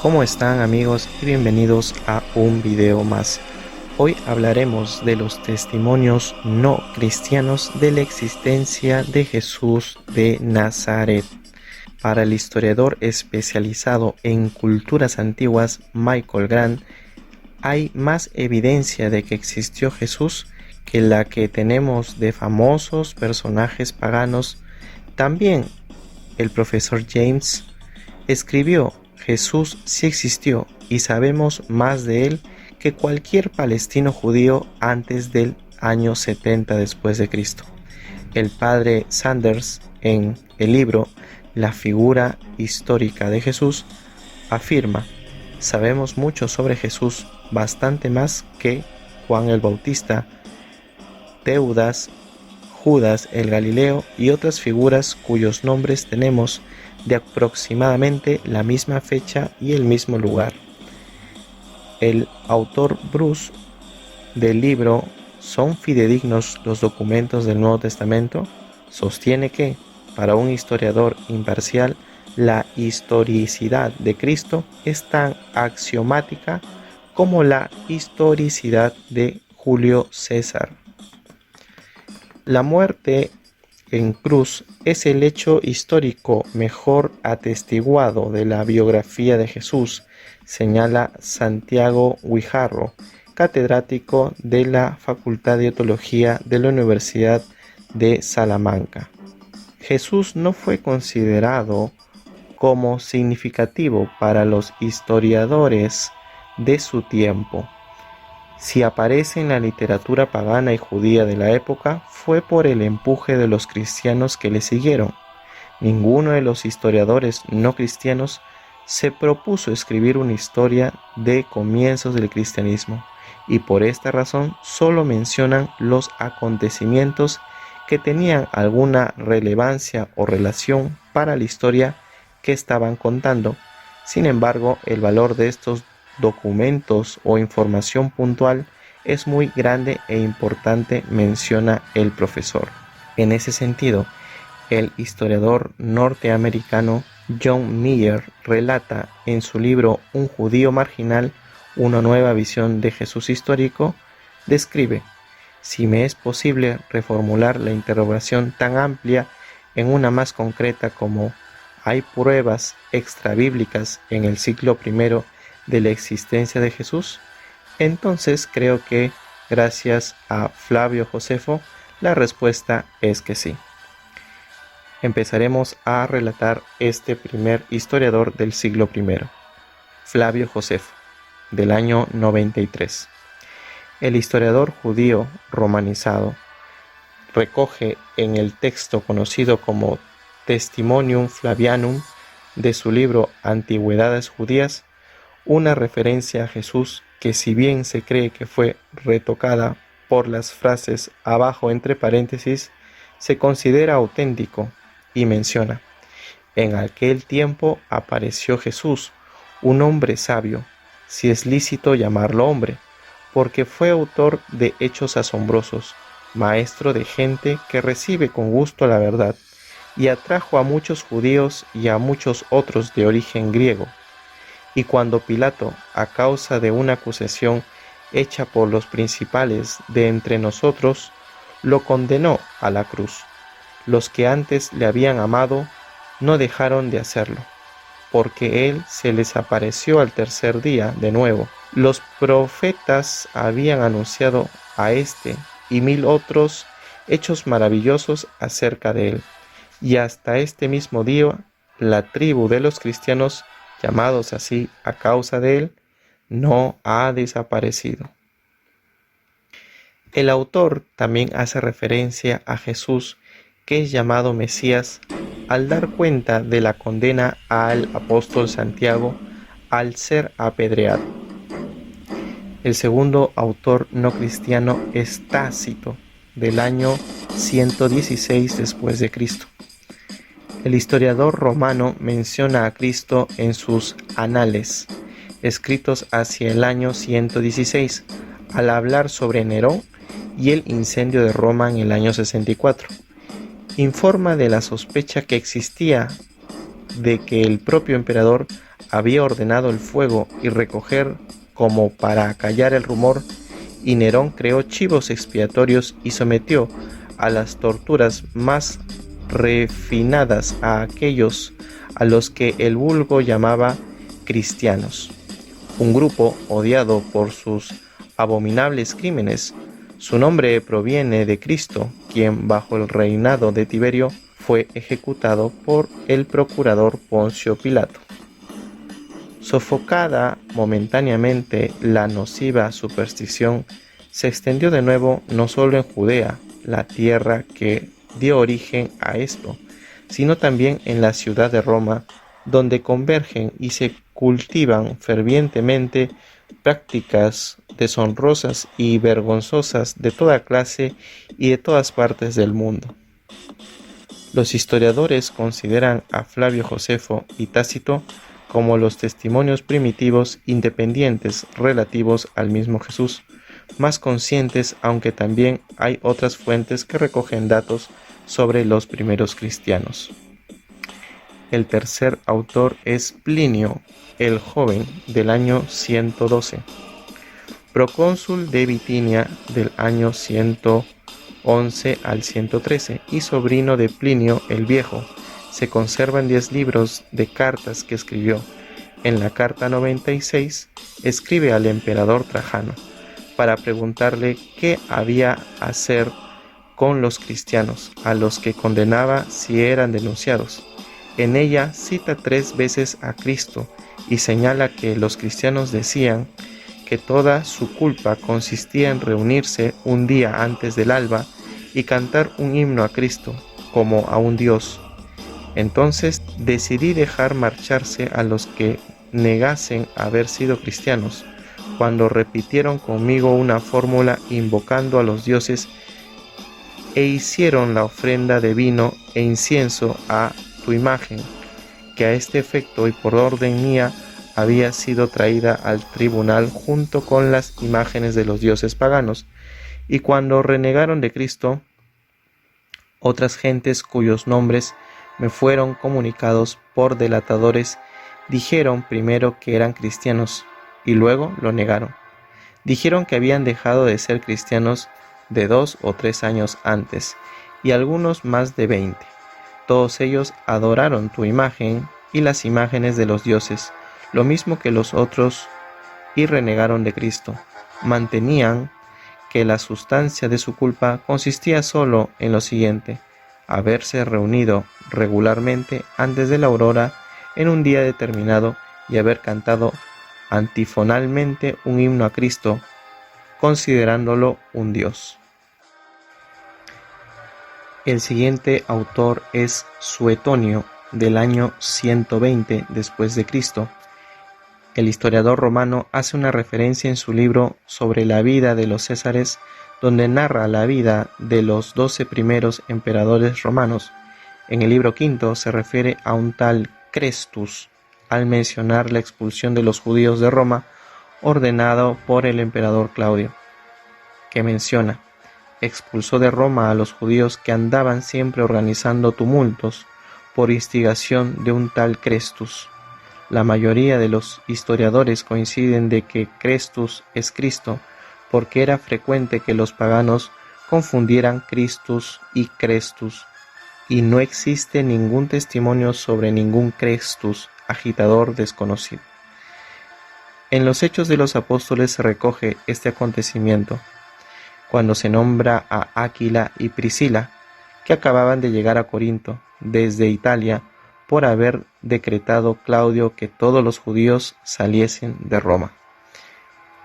¿Cómo están amigos? Y bienvenidos a un video más. Hoy hablaremos de los testimonios no cristianos de la existencia de Jesús de Nazaret. Para el historiador especializado en culturas antiguas Michael Grant, hay más evidencia de que existió Jesús que la que tenemos de famosos personajes paganos. También el profesor James escribió: Jesús sí existió y sabemos más de él que cualquier palestino judío antes del año 70 después de Cristo. El padre Sanders, en el libro La figura histórica de Jesús, afirma: sabemos mucho sobre Jesús, bastante más que Juan el Bautista, Teudas, Judas el Galileo y otras figuras cuyos nombres tenemos de aproximadamente la misma fecha y el mismo lugar. El autor Bruce del libro ¿Son fidedignos los documentos del Nuevo Testamento? Sostiene que, para un historiador imparcial, la historicidad de Cristo es tan axiomática como la historicidad de Julio César. La muerte en cruz es el hecho histórico mejor atestiguado de la biografía de Jesús, señala Santiago Guijarro, catedrático de la Facultad de Teología de la Universidad de Salamanca. Jesús no fue considerado como significativo para los historiadores de su tiempo. Si aparece en la literatura pagana y judía de la época, fue por el empuje de los cristianos que le siguieron. Ninguno de los historiadores no cristianos se propuso escribir una historia de comienzos del cristianismo, y por esta razón solo mencionan los acontecimientos que tenían alguna relevancia o relación para la historia que estaban contando. Sin embargo, el valor de estos documentos o información puntual es muy grande e importante, menciona el profesor. En ese sentido, el historiador norteamericano John Meier relata en su libro Un judío marginal, una nueva visión de Jesús histórico, describe: si me es posible reformular la interrogación tan amplia en una más concreta como ¿hay pruebas extrabíblicas en el siglo I de la existencia de Jesús? Entonces creo que, gracias a Flavio Josefo, la respuesta es que sí. Empezaremos a relatar este primer historiador del siglo I, Flavio Josefo, del año 93. El historiador judío romanizado recoge en el texto conocido como Testimonium Flavianum de su libro Antigüedades Judías una referencia a Jesús que, si bien se cree que fue retocada por las frases abajo entre paréntesis, se considera auténtico, y menciona: en aquel tiempo apareció Jesús, un hombre sabio, si es lícito llamarlo hombre, porque fue autor de hechos asombrosos, maestro de gente que recibe con gusto la verdad, y atrajo a muchos judíos y a muchos otros de origen griego. Y cuando Pilato, a causa de una acusación hecha por los principales de entre nosotros, lo condenó a la cruz, los que antes le habían amado no dejaron de hacerlo, porque él se les apareció al tercer día de nuevo. Los profetas habían anunciado a este y 1000 otros hechos maravillosos acerca de él, y hasta este mismo día la tribu de los cristianos, llamados así a causa de él, no ha desaparecido. El autor también hace referencia a Jesús, que es llamado Mesías, al dar cuenta de la condena al apóstol Santiago al ser apedreado. El segundo autor no cristiano es Tácito, del año 116 después de Cristo. El historiador romano menciona a Cristo en sus Anales, escritos hacia el año 116, al hablar sobre Nerón y el incendio de Roma en el año 64. Informa de la sospecha que existía de que el propio emperador había ordenado el fuego y recoger como para acallar el rumor, y Nerón creó chivos expiatorios y sometió a las torturas más refinadas a aquellos a los que el vulgo llamaba cristianos, un grupo odiado por sus abominables crímenes. Su nombre proviene de Cristo, quien bajo el reinado de Tiberio fue ejecutado por el procurador Poncio Pilato. Sofocada momentáneamente la nociva superstición, se extendió de nuevo no solo en Judea, la tierra que dio origen a esto, sino también en la ciudad de Roma, donde convergen y se cultivan fervientemente prácticas deshonrosas y vergonzosas de toda clase y de todas partes del mundo. Los historiadores consideran a Flavio Josefo y Tácito como los testimonios primitivos independientes relativos al mismo Jesús, más conscientes, aunque también hay otras fuentes que recogen datos sobre los primeros cristianos. El tercer autor es Plinio el Joven, del año 112, procónsul de Bitinia del año 111 al 113 y sobrino de Plinio el Viejo. Se conservan 10 libros de cartas que escribió. En la carta 96 escribe al emperador Trajano para preguntarle qué había hacer con los cristianos, a los que condenaba si eran denunciados. En ella cita 3 veces a Cristo y señala que los cristianos decían que toda su culpa consistía en reunirse un día antes del alba y cantar un himno a Cristo como a un Dios. Entonces decidí dejar marcharse a los que negasen haber sido cristianos, cuando repitieron conmigo una fórmula invocando a los dioses e hicieron la ofrenda de vino e incienso a tu imagen, que a este efecto y por orden mía había sido traída al tribunal junto con las imágenes de los dioses paganos. Y cuando renegaron de Cristo, otras gentes cuyos nombres me fueron comunicados por delatadores dijeron primero que eran cristianos y luego lo negaron. Dijeron que habían dejado de ser cristianos de 2 o 3 años antes, y algunos más de 20. Todos ellos adoraron tu imagen y las imágenes de los dioses, lo mismo que los otros, y renegaron de Cristo. Mantenían que la sustancia de su culpa consistía solo en lo siguiente: haberse reunido regularmente antes de la aurora en un día determinado y haber cantado antifonalmente un himno a Cristo, considerándolo un Dios. El siguiente autor es Suetonio, del año 120 después de Cristo. El historiador romano hace una referencia en su libro sobre la vida de los Césares, donde narra la vida de los 12 primeros emperadores romanos. En el libro quinto se refiere a un tal Crestus, al mencionar la expulsión de los judíos de Roma, ordenado por el emperador Claudio, que menciona: expulsó de Roma a los judíos que andaban siempre organizando tumultos por instigación de un tal Crestus. La mayoría de los historiadores coinciden de que Crestus es Cristo, porque era frecuente que los paganos confundieran Christus y Crestus, y no existe ningún testimonio sobre ningún Crestus, agitador desconocido. En los Hechos de los Apóstoles se recoge este acontecimiento, cuando se nombra a Áquila y Priscila, que acababan de llegar a Corinto desde Italia por haber decretado Claudio que todos los judíos saliesen de Roma.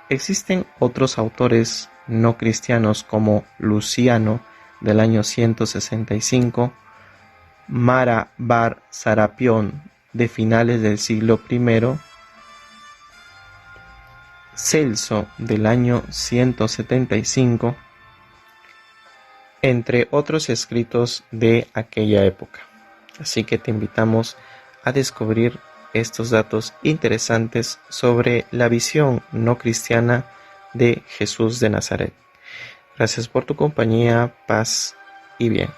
Existen otros autores no cristianos como Luciano, del año 165, Mara bar Sarapión, de finales del siglo I, Celso, del año 175, entre otros escritos de aquella época. Así que te invitamos a descubrir estos datos interesantes sobre la visión no cristiana de Jesús de Nazaret. Gracias por tu compañía, paz y bien.